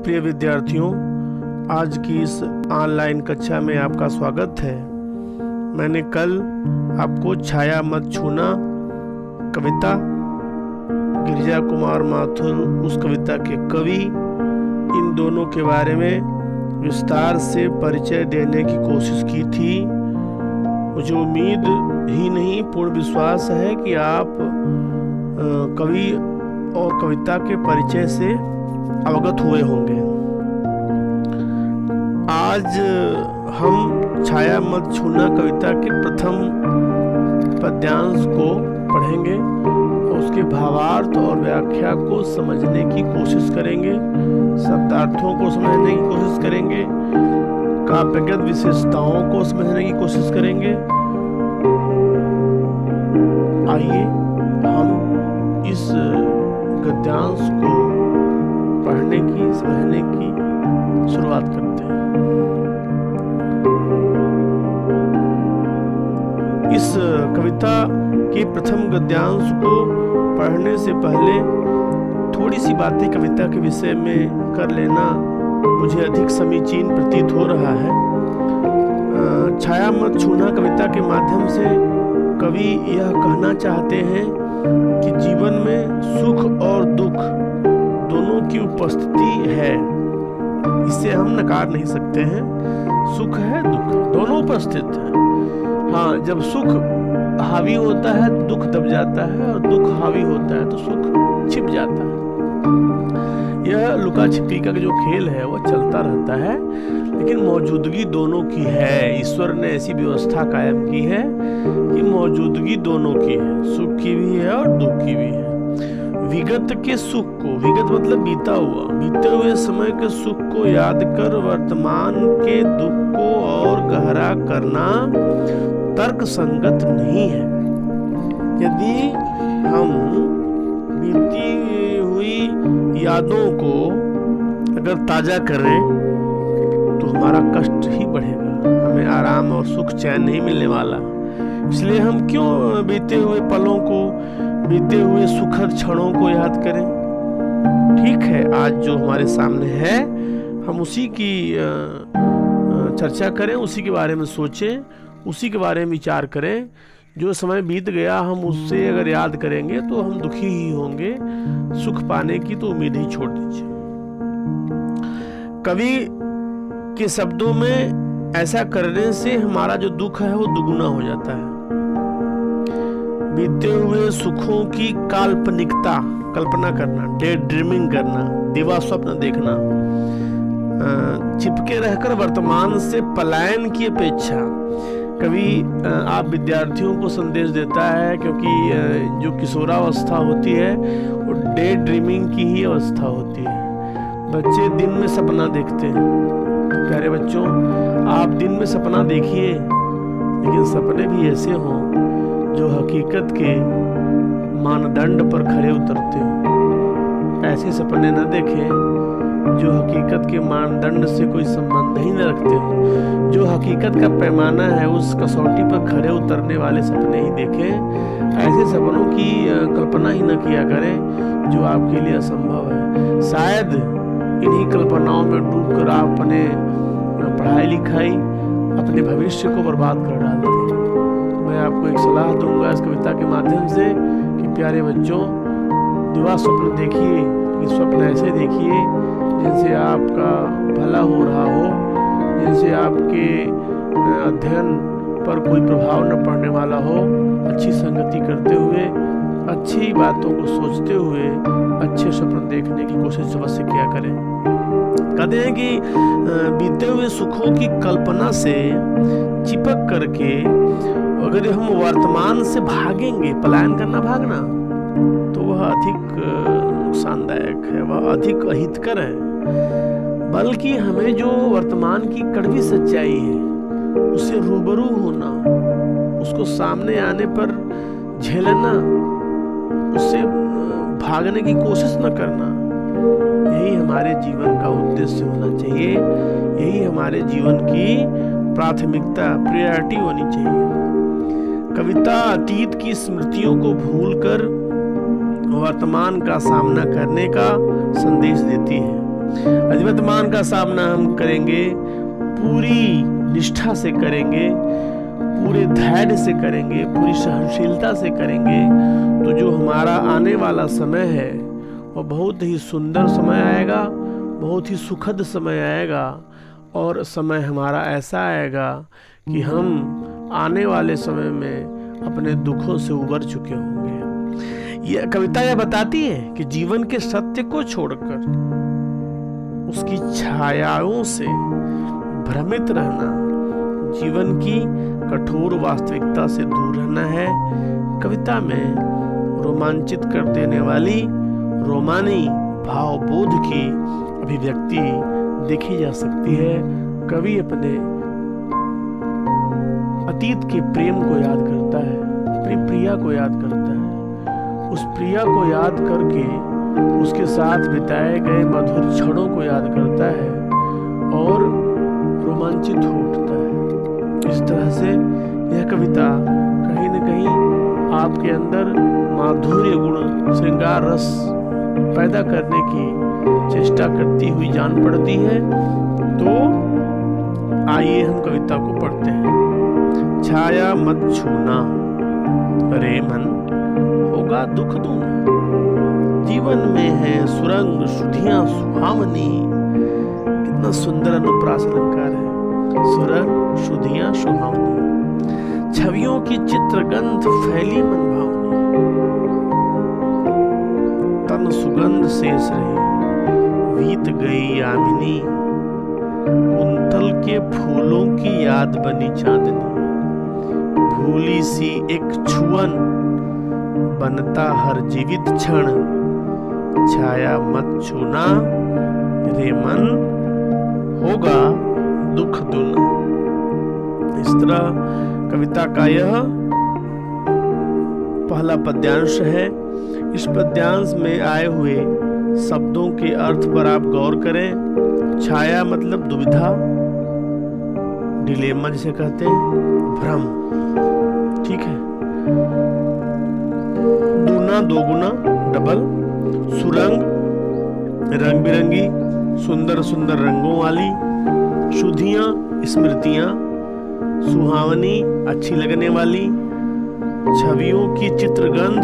प्रिय विद्यार्थियों, आज की इस ऑनलाइन कक्षा में आपका स्वागत है। मैंने कल आपको छाया मत छूना कविता, गिरिजा कुमार माथुर उस कविता के कवि, इन दोनों के बारे में विस्तार से परिचय देने की कोशिश की थी। मुझे उम्मीद ही नहीं, पूर्ण विश्वास है कि आप कवि और कविता के परिचय से अवगत हुए होंगे। आज हम छाया मत छूना कविता के प्रथम पद्यांश को पढ़ेंगे और उसके भावार्थ और व्याख्या को समझने की कोशिश करेंगे, शब्दार्थों को समझने की कोशिश करेंगे, काव्यगत विशेषताओं को समझने की कोशिश करेंगे। आइए हम इस गद्यांश को पढ़ने की, समझने की शुरुआत करते हैं। इस कविता के प्रथम गद्यांश को पढ़ने से पहले थोड़ी सी बातें कविता के विषय में कर लेना मुझे अधिक समीचीन प्रतीत हो रहा है। छाया मत छूना कविता के माध्यम से कवि यह कहना चाहते हैं कि जीवन में सुख और दुख दोनों की उपस्थिति है, इसे हम नकार नहीं सकते हैं। सुख है, दुख है, दोनों उपस्थित हैं। हाँ, जब सुख हावी होता है दुख दब जाता है, और दुख हावी होता है तो सुख छिप जाता है। यह लुका छिपी का जो खेल है वह चलता रहता है, लेकिन मौजूदगी दोनों की है। ईश्वर ने ऐसी व्यवस्था कायम की है कि मौजूदगी दोनों की है, सुख की भी है और दुख की भी है। विगत के सुख को, विगत मतलब बीता हुआ, बीते हुए समय के सुख को याद कर वर्तमान के दुख को और गहरा करना तर्क संगत नहीं है। यदि हम बीती हुई यादों को अगर ताजा करें तो हमारा कष्ट ही बढ़ेगा, हमें आराम और सुख चैन नहीं मिलने वाला। इसलिए हम क्यों बीते हुए पलों को, बीते हुए सुखद क्षणों को याद करें। ठीक है, आज जो हमारे सामने है हम उसी की चर्चा करें, उसी के बारे में सोचें, उसी के बारे में विचार करें। जो समय बीत गया हम उससे अगर याद करेंगे तो हम दुखी ही होंगे, सुख पाने की तो उम्मीद ही छोड़ दीजिए। कवि के शब्दों में ऐसा करने से हमारा जो दुख है वो दुगुना हो जाता है। बीते हुए सुखों की काल्पनिकता, कल्पना करना, डे ड्रीमिंग करना, दिवा स्वप्न देखना, चिपके रहकर वर्तमान से पलायन की अपेक्षा कवि आप विद्यार्थियों को संदेश देता है, क्योंकि जो किशोरावस्था होती है वो डे ड्रीमिंग की ही अवस्था होती है। बच्चे दिन में सपना देखते हैं। तो प्यारे बच्चों, आप दिन में सपना देखिए, लेकिन सपने भी ऐसे हों जो हकीकत के मानदंड पर खरे उतरते हो। ऐसे सपने न देखें जो हकीकत के मानदंड से कोई संबंध ही न रखते हो। जो हकीकत का पैमाना है उस कसौटी पर खरे उतरने वाले सपने ही देखें। ऐसे सपनों की कल्पना ही न किया करें जो आपके लिए असंभव है। शायद इन्हीं कल्पनाओं में डूबकर आप अपने पढ़ाई लिखाई, अपने भविष्य को बर्बाद कर डालते हैं। मैं आपको एक सलाह दूंगा इस कविता के माध्यम से कि प्यारे बच्चों, दिवा स्वप्न देखिए, कि स्वप्न ऐसे देखिए जिनसे आपका भला हो रहा हो, जिनसे आपके अध्ययन पर कोई प्रभाव न पड़ने वाला हो। अच्छी संगति करते हुए, अच्छी बातों को सोचते हुए अच्छे स्वप्न देखने की कोशिश अवश्य किया करें। कहते हैं कि बीते हुए सुखों की कल्पना से चिपक करके अगर हम वर्तमान से भागेंगे, पलायन करना, भागना, तो वह अधिक नुकसानदायक है, वह अधिक अहितकर है। बल्कि हमें जो वर्तमान की कड़वी सच्चाई है उससे रूबरू होना, उसको सामने आने पर झेलना, उससे भागने की कोशिश न करना, यही हमारे जीवन का उद्देश्य होना चाहिए। यही हमारे जीवन की प्राथमिकता, प्रायोरिटी होनी चाहिए। कविता अतीत की स्मृतियों को भूलकर वर्तमान का सामना करने का संदेश देती है। यदि वर्तमान का सामना हम करेंगे, पूरी निष्ठा से करेंगे, पूरे धैर्य से करेंगे, पूरी सहनशीलता से करेंगे, तो जो हमारा आने वाला समय है वह बहुत ही सुंदर समय आएगा, बहुत ही सुखद समय आएगा। और समय हमारा ऐसा आएगा कि हम आने वाले समय में अपने दुखों से उबर चुके होंगे। यह कविता यह बताती है कि जीवन के सत्य को छोड़कर उसकी छायाओं से भ्रमित रहना, जीवन की कठोर वास्तविकता से दूर रहना है। कविता में रोमांचित कर देने वाली रोमानी भावबोध की अभिव्यक्ति देखी जा सकती है। कवि अपने अतीत के प्रेम को याद करता है, अपनी प्रिया को याद करता है, उस प्रिया को याद करके उसके साथ बिताए गए मधुर क्षणों को याद करता है और रोमांचित हो उठता है। इस तरह से यह कविता कहीं न कहीं आपके अंदर माधुर्य गुण, श्रृंगार रस पैदा करने की चेष्टा करती हुई जान पड़ती है। तो आइए हम कविता को पढ़ते हैं। छाया मत छूना, अरे मन होगा दुख दूना। जीवन में है सुरंग सुधियां सुहावनी। कितना सुंदर अनुप्रास अलंकार है। सुरंग सुधियां सुहावनी, छवियों की चित्रगंध फैली मन भावनी। तन सुगंध शेष रही, बीत गई यामिनी। कुंतल के फूलों की याद बनी चांदनी। भूली सी एक छुअन, बनता हर जीवित क्षण। छाया मत छूना, रे मन होगा दुख दूना। इस तरह कविता का यह पहला पद्यांश है। इस पद्यांश में आए हुए शब्दों के अर्थ पर आप गौर करें। छाया मतलब दुविधा, डिलेमा जिसे कहते हैं, भ्रम, ठीक है। दूना दोगुना, डबल। सुरंग, रंग बिरंगी, सुंदर सुंदर रंगों वाली। सुधियां, स्मृतियां। सुहावनी, अच्छी लगने वाली। छवियों की चित्रगंध,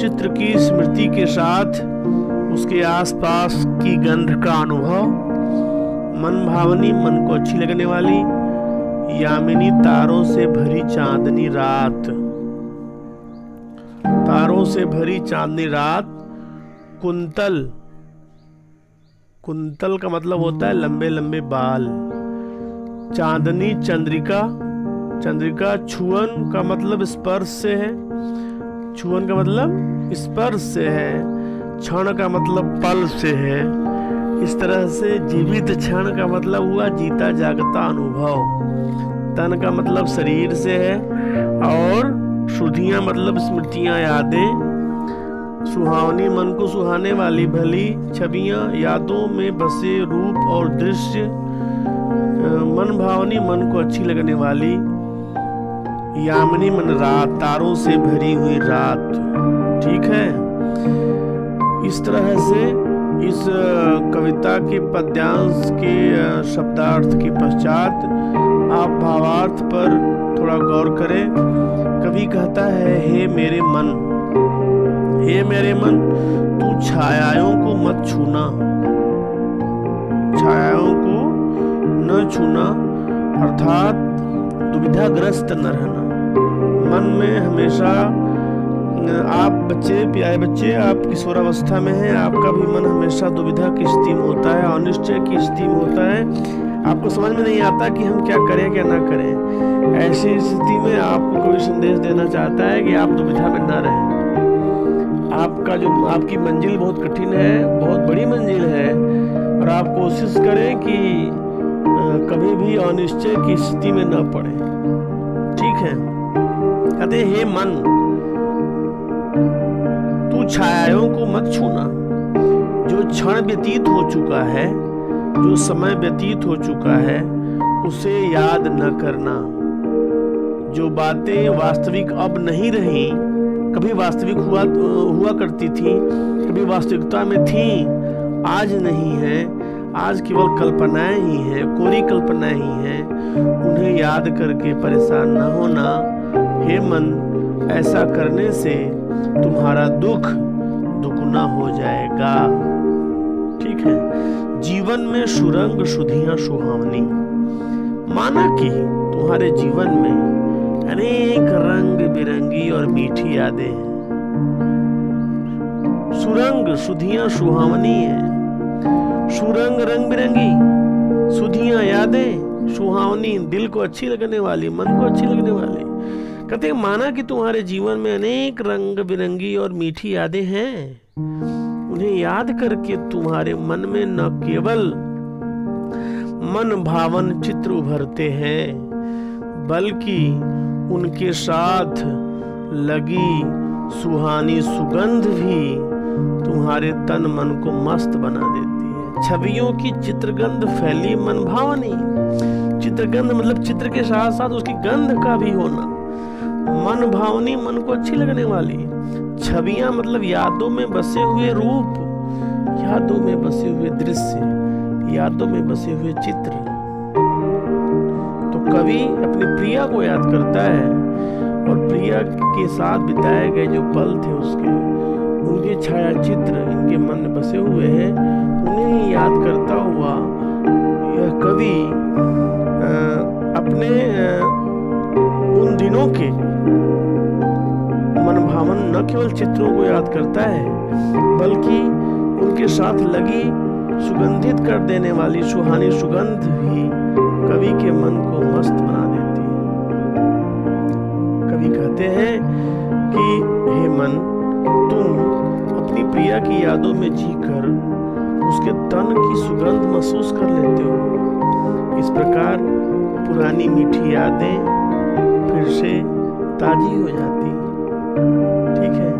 चित्र की स्मृति के साथ उसके आसपास की गंध का अनुभव। मन भावनी, मन को अच्छी लगने वाली। यामिनी, तारों से भरी चांदनी रात। तारों से भरी चांदनी रात। कुंतल, कुंतल का मतलब होता है लंबे लंबे बाल। चांदनी, चंद्रिका। चंद्रिका, छुअन का मतलब स्पर्श से है। छुअन का मतलब स्पर्श से है। क्षण का मतलब पल से है। इस तरह से जीवित क्षण का मतलब हुआ जीता जागता अनुभव। तन का मतलब शरीर से है। और सुधियां मतलब स्मृतियां, यादें। सुहावनी, मन को सुहाने वाली भली छवियां, यादों में बसे रूप और दृश्य। मन भावनी, मन को अच्छी लगने वाली। यामिनी, मन रात, तारों से भरी हुई रात, ठीक है। इस तरह से इस कविता के पद्यांश के शब्दार्थ के पश्चात आप भावार्थ पर थोड़ा गौर करें। कवि कहता है, हे मेरे मन, हे मेरे मन, तू छायाओं को मत छूना। छायाओं को न छूना अर्थात दुविधाग्रस्त न रहना। मन में हमेशा आप बच्चे, प्यारे बच्चे, आप किशोरावस्था में हैं, आपका भी मन हमेशा दुविधा की स्थिति में होता है, अनिश्चय की स्थिति में होता है। आपको समझ में नहीं आता कि हम क्या करें क्या ना करें। ऐसी स्थिति में आपको कोई संदेश देना चाहता है कि आप दुविधा में ना रहें। आपकी मंजिल बहुत कठिन है, बहुत बड़ी मंजिल है, और आप कोशिश करें कि कभी भी अनिश्चय की स्थिति में न पड़े, ठीक है। कहते हैं, हे मन, तू छायाओं को मत छूना। जो क्षण व्यतीत हो चुका है, जो समय व्यतीत हो चुका है, उसे याद न करना। जो बातें वास्तविक अब नहीं रही, कभी वास्तविक हुआ करती थी, कभी वास्तविकता में थी, आज नहीं है, आज केवल कल्पनाएं ही हैं, कोरी कल्पनाएं ही हैं। उन्हें याद करके परेशान न होना। हे मन, ऐसा करने से तुम्हारा दुख दुगुना हो जाएगा। ठीक है। जीवन में सुरंग सुधियां सुहावनी। माना कि तुम्हारे जीवन में अनेक रंग बिरंगी और मीठी यादें हैं। सुरंग सुधियां सुहावनी है। सुरंग रंग बिरंगी, सुधियां यादें सुहावनी, दिल को अच्छी लगने वाली, मन को अच्छी लगने वाली। कहते हैं माना कि तुम्हारे जीवन में अनेक रंग बिरंगी और मीठी यादें हैं। उन्हें याद करके तुम्हारे मन में न केवल मन भावन चित्र उभरते हैं, बल्कि उनके साथ लगी सुहानी सुगंध भी तुम्हारे तन मन को मस्त बना देती है। छवियों की चित्रगंध फैली मन भावनी। चित्रगंध मतलब चित्र के साथ साथ उसकी गंध का भी होना। मन भावनी, मन को अच्छी लगने वाली। छवियां मतलब यादों में बसे हुए रूप, यादों में बसे हुए दृश्य, यादों में बसे हुए चित्र। तो कवि अपनी प्रिया को याद करता है और प्रिया के साथ बिताए गए जो पल थे उसके, उनके छाया चित्र इनके मन में बसे हुए हैं। उन्हें ही याद करता हुआ यह कवि अपने उन दिनों के मन भावन न केवल चित्रों को याद करता है, बल्कि उनके साथ लगी सुगंधित कर देने वाली सुहानी सुगंध भी कवि के मन को मस्त बना देती है। कवि कहते हैं कि हे मन, तुम अपनी प्रिया की यादों में जीकर उसके तन की सुगंध महसूस कर लेते हो। इस प्रकार पुरानी मीठी यादें फिर से ताजी हो जाती। ठीक है।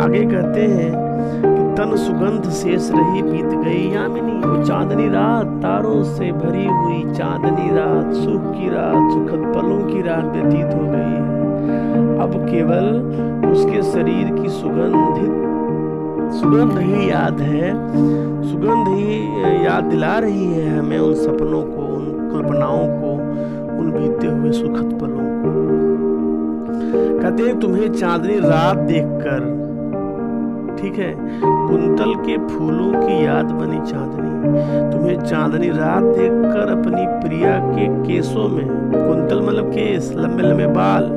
आगे कहते हैं कि तन सुगंध शेष रही बीत गई यामिनी। वो चांदनी रात, तारों से भरी हुई चांदनी रात, सुख की रात, सुखद पलों की रात व्यतीत हो गई है। अब केवल उसके शरीर की सुगंध ही याद है, सुगंध ही याद दिला रही है हमें उन सपनों को, उन कल्पनाओं को, उन बीते हुए सुखद पलों को। कहते हैं तुम्हें चांदनी रात देखकर, ठीक है, कुंतल के फूलों की याद बनी चांदनी। तुम्हें चांदनी रात देखकर अपनी प्रिया के केसों में, कुंतल मतलब केस, लंबे लंबे बाल,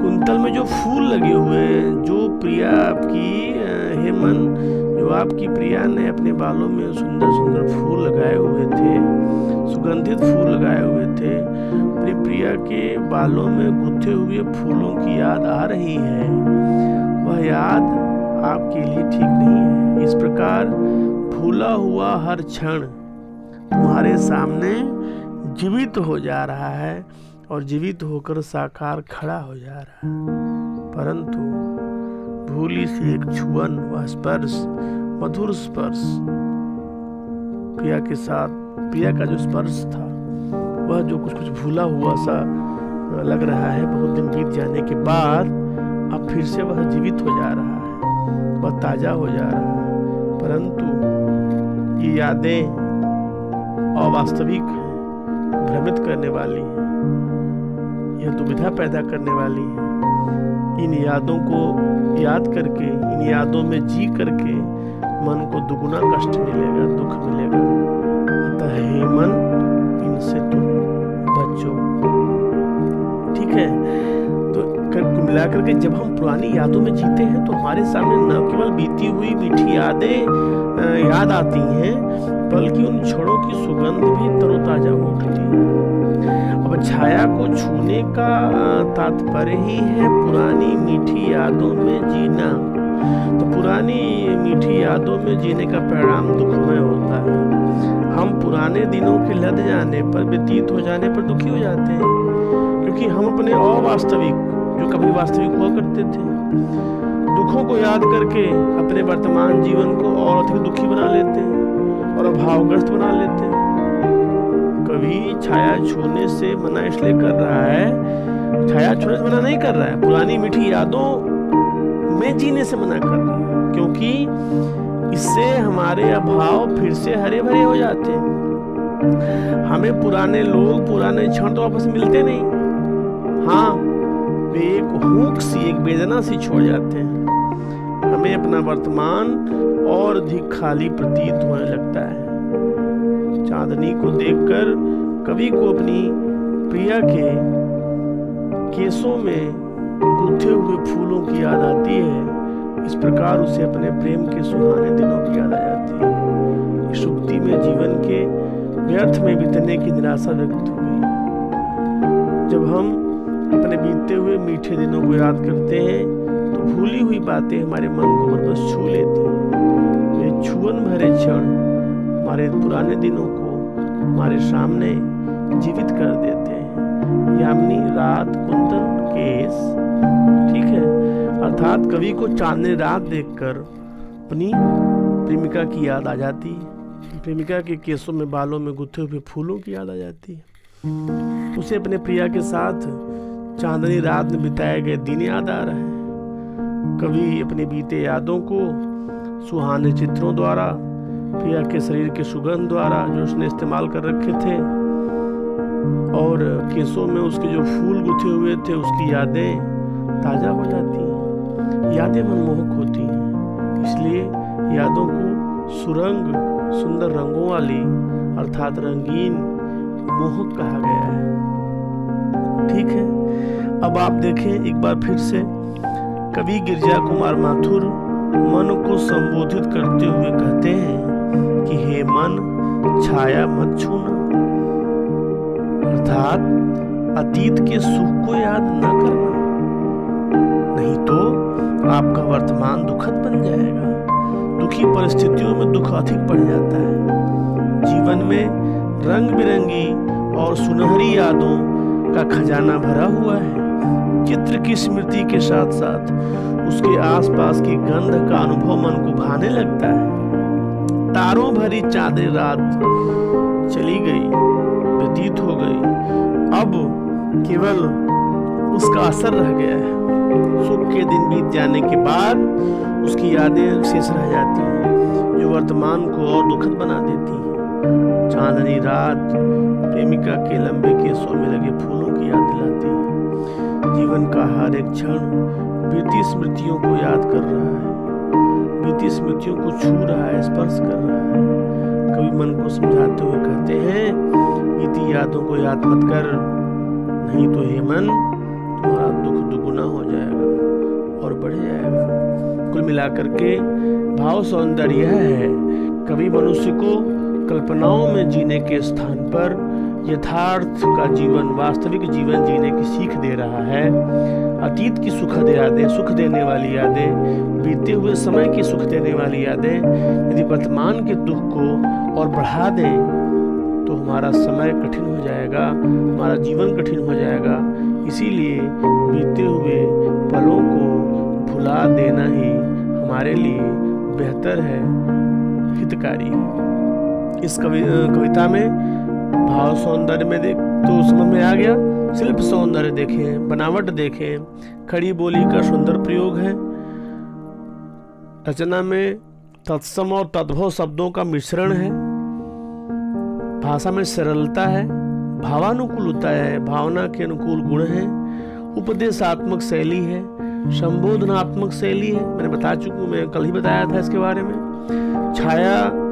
कुंतल में जो फूल लगे हुए, जो प्रिया आपकी हेमन, जो आपकी प्रिया ने अपने बालों में सुंदर सुंदर फूल लगाए हुए थे, सुगंधित फूल लगाए हुए थे, अपनी प्रिया के बालों में गुथे हुए फूलों की याद आ रही है। वह याद आपके लिए ठीक नहीं है। इस प्रकार भूला हुआ हर क्षण तुम्हारे सामने जीवित हो जा रहा है और जीवित होकर साकार खड़ा हो जा रहा है। परंतु भूली सी एक छुअन, वह स्पर्श, मधुर स्पर्श, प्रिया के साथ प्रिया का जो स्पर्श था, वह जो कुछ कुछ भूला हुआ सा लग रहा है, बहुत दिन बीत जाने के बाद अब फिर से वह जीवित हो जा रहा है, वह ताजा हो जा रहा है। परंतु ये यादें अवास्तविक हैं, भ्रमित करने वाली हैं, यह दुविधा पैदा करने वाली है। इन यादों को याद करके, इन यादों में जी करके मन को दुगुना कष्ट मिलेगा, दुख मिलेगा। अतः हे मन, इनसे तुम बचो। ठीक है। तो मिला करके जब हम पुरानी यादों में जीते हैं तो हमारे सामने न केवल बीती हुई मीठी यादें याद आती हैं, बल्कि उन क्षणों की सुगंध भी तरोताजा हो उठती है। अब छाया को छूने का तात्पर्य ही है पुरानी मीठी यादों में जीना। तो पुरानी मीठी यादों में जीने का परिणाम दुखमय होता है। हम पुराने दिनों के लद जाने पर, व्यतीत हो जाने पर दुखी हो जाते हैं, क्योंकि हम अपने अवास्तविक, जो कभी वास्तविक हुआ करते थे, दुखों को याद करके अपने वर्तमान जीवन को और अधिक दुखी बना लेते हैं और अभावग्रस्त बना लेते हैं। कभी छाया छूने से मना इसलिए कर रहा है, छाया छूने से मना नहीं कर रहा है, पुरानी मीठी यादों हमें जीने से मना कर रही है, क्योंकि इससे हमारे अभाव फिर से हरे भरे हो जाते हैं। हमें पुराने लोग, पुराने क्षण तो वापस मिलते नहीं। हाँ, वे एक हुक सी, एक वेदना सी छोड़ जाते हैं। हमें अपना वर्तमान और अधिक खाली प्रतीत होने लगता है। चांदनी को देखकर कवि को अपनी प्रिया के केसों में गुथे हुए फूलों की याद आती है। इस प्रकार उसे अपने प्रेम के सुहाने दिनों की याद आ जाती है। इस उक्ति में जीवन के व्यर्थ में बीतने की निराशा व्यक्त हुई। जब हम अपने बीतते हुए मीठे दिनों को याद करते हैं तो भूली हुई बातें हमारे मन को बस छू लेती हैं। वे छुअन भरे क्षण हमारे पुराने दिनों को हमारे सामने जीवित कर देते हैं। यामिनी रात कुंदन केस, ठीक है, अर्थात कवि को चांदनी रात देखकर अपनी प्रेमिका की याद आ जाती है। प्रेमिका के केसों में, बालों में गुथे हुए फूलों की याद आ जाती है। उसे अपने प्रिया के साथ चांदनी रात में बिताए गए दिन याद आ रहे हैं। कवि अपने बीते यादों को सुहाने चित्रों द्वारा, प्रिया के शरीर के सुगंध द्वारा जो उसने इस्तेमाल कर रखे थे, और केसों में उसके जो फूल गुथे हुए थे, उसकी यादें ताजा हो जाती हैं। यादें मनमोहक होती हैं, इसलिए यादों को सुरंग, सुंदर रंगों वाली अर्थात रंगीन, मोहक कहा गया है। ठीक है, अब आप देखें एक बार फिर से कवि गिरिजा कुमार माथुर मन को संबोधित करते हुए कहते हैं कि हे मन, छाया मत छूना, अर्थात अतीत के सुख को याद न करना, नहीं तो आपका वर्तमान दुखद बन जाएगा। दुखी परिस्थितियों में दुख अधिक बढ़ जाता है। जीवन में रंग बिरंगी और सुनहरी यादों का खजाना भरा हुआ है। चित्र की स्मृति के साथ साथ उसके आसपास की गंध का अनुभव मन को भाने लगता है। तारों भरी चांदनी रात चली गई, व्यतीत हो गई, अब केवल उसका असर रह गया है। सुख के दिन बीत जाने के बाद उसकी यादें शेष रह जाती हैं, जो वर्तमान को और दुखद बना देती हैं। चांदनी रात प्रेमिका के लंबे केसों में लगे फूलों की याद दिलाती है। जीवन का हर एक क्षण बीती स्मृतियों को याद कर रहा है, बीती स्मृतियों को छू रहा है, स्पर्श कर रहा है। कवि मन को समझाते हुए कहते हैं, बीती यादों को याद मत कर, नहीं तो हे मन, तुम्हारा दुख दुगुना हो जाएगा और बढ़ जाएगा। कुल मिलाकर के भाव सौंदर्य यह है, कवि मनुष्य को कल्पनाओं में जीने के स्थान पर यथार्थ का जीवन, वास्तविक जीवन जीने की सीख दे रहा है। अतीत की सुखद यादें, सुख देने वाली यादें, बीते हुए समय की सुख देने वाली यादें यदि वर्तमान के दुख को और बढ़ा दें तो हमारा समय कठिन हो जाएगा, हमारा जीवन कठिन हो जाएगा। इसीलिए बीते हुए पलों को भुला देना ही हमारे लिए बेहतर है, हितकारी है। इस कविता में भाव सौंदर्य में देख तो समझ में आ गया, शिल्प सौंदर्य देखें, बनावट देखें, खड़ी बोली का सुंदर प्रयोग है। रचना में तत्सम और तद्भव शब्दों का मिश्रण है। भाषा में सरलता है, भावानुकूलता है, भावना के अनुकूल गुण है, उपदेशात्मक शैली है, संबोधनात्मक शैली है। मैंने बता चुका हूं, मैं कल ही बताया था इसके बारे में। छाया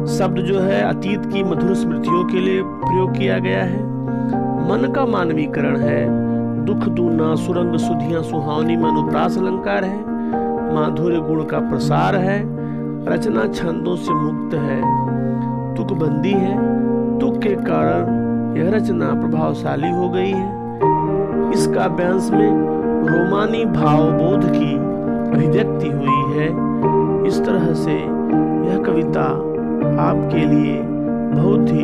शब्द जो है अतीत की मधुर स्मृतियों के लिए प्रयोग किया गया है। मन का मानवीकरण है, दुख दूना, सुरंग सुधियां सुहावनी में अनुप्रास अलंकार है, माधुर्य गुण का प्रसार है, रचना छंदों से मुक्त है, तुकबंदी है, तुक के कारण यह रचना प्रभावशाली हो गई है। इस काव्यांश में रोमानी भावबोध की अभिव्यक्ति हुई है। इस तरह से यह कविता आपके लिए बहुत ही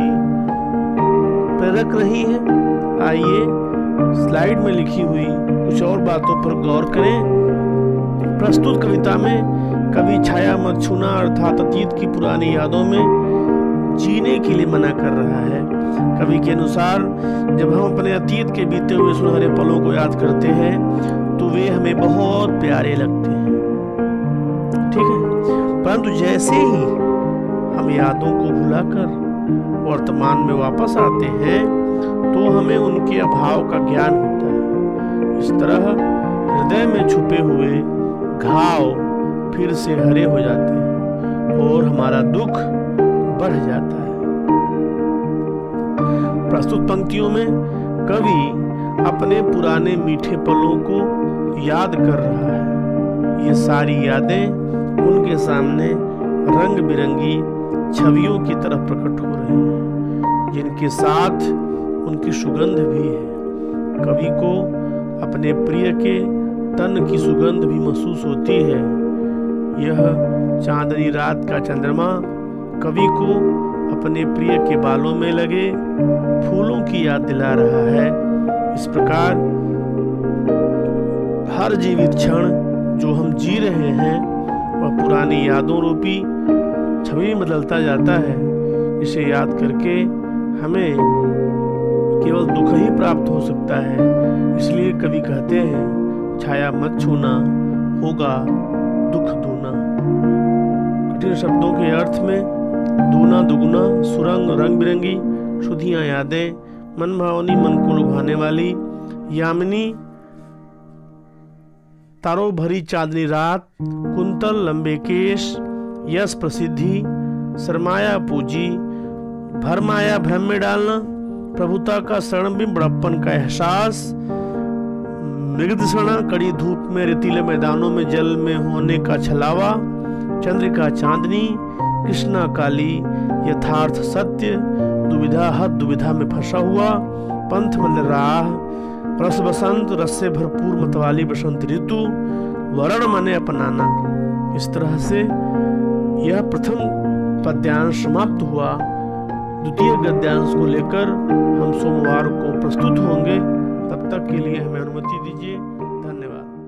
प्रेरक रही है। आइए स्लाइड में लिखी हुई कुछ और बातों पर गौर करें। प्रस्तुत कविता में कवि छाया मत छूना अर्थात अतीत की पुरानी यादों में जीने के लिए मना कर रहा है। कवि के अनुसार जब हम अपने अतीत के बीते हुए सुनहरे पलों को याद करते हैं तो वे हमें बहुत प्यारे लगते हैं। ठीक है। परंतु जैसे ही हम यादों को भुलाकर वर्तमान में वापस आते हैं तो हमें उनके अभाव का ज्ञान होता है। इस तरह हृदय में छुपे हुए घाव फिर से हरे हो जाते हैं और हमारा दुख बढ़ जाता है। प्रस्तुत पंक्तियों में कवि अपने पुराने मीठे पलों को याद कर रहा है। ये सारी यादें उनके सामने रंग बिरंगी छवियों की तरह प्रकट हो रही हैं, जिनके साथ उनकी सुगंध भी है। कवि को अपने प्रिय के तन की सुगंध भी महसूस होती है। यह चांदनी रात का चंद्रमा कवि को अपने प्रिय के बालों में लगे फूलों की याद दिला रहा है। इस प्रकार हर जीवित क्षण जो हम जी रहे हैं वह पुरानी यादों रूपी छवि में बदलता जाता है। इसे याद करके हमें केवल दुख ही प्राप्त हो सकता है। इसलिए कवि कहते हैं, छाया मत छूना, होगा दुख दूना। कठिन शब्दों के अर्थ में दूना दुगुना, सुरंग रंग बिरंगी, शुद्धियां यादें, मन भावनी, मन को लुभाने वाली, यामिनी तारों भरी चांदनी रात, कुंतल लंबे केश, यश प्रसिद्धि, सरमाया पूजी, भरमाया भ्रम में डालना, प्रभुता का शरणबिंब, बड़प्पन का एहसास, मृगदृष्णा, कड़ी धूप में रेतीले मैदानों में जल में होने का छलावा, चंद्रिका चांदनी, कृष्णा काली, यथार्थ सत्य, दुविधा हद दुविधा में फंसा हुआ, पंथ मल राह, रस बसंत, रस से भरपूर मतवाली बसंत ऋतु, वर्ण माने अपनाना। इस तरह से यह प्रथम पद्यांश समाप्त हुआ। द्वितीय गद्यांश को लेकर हम सोमवार को प्रस्तुत होंगे। तब तक के लिए हमें अनुमति दीजिए। धन्यवाद।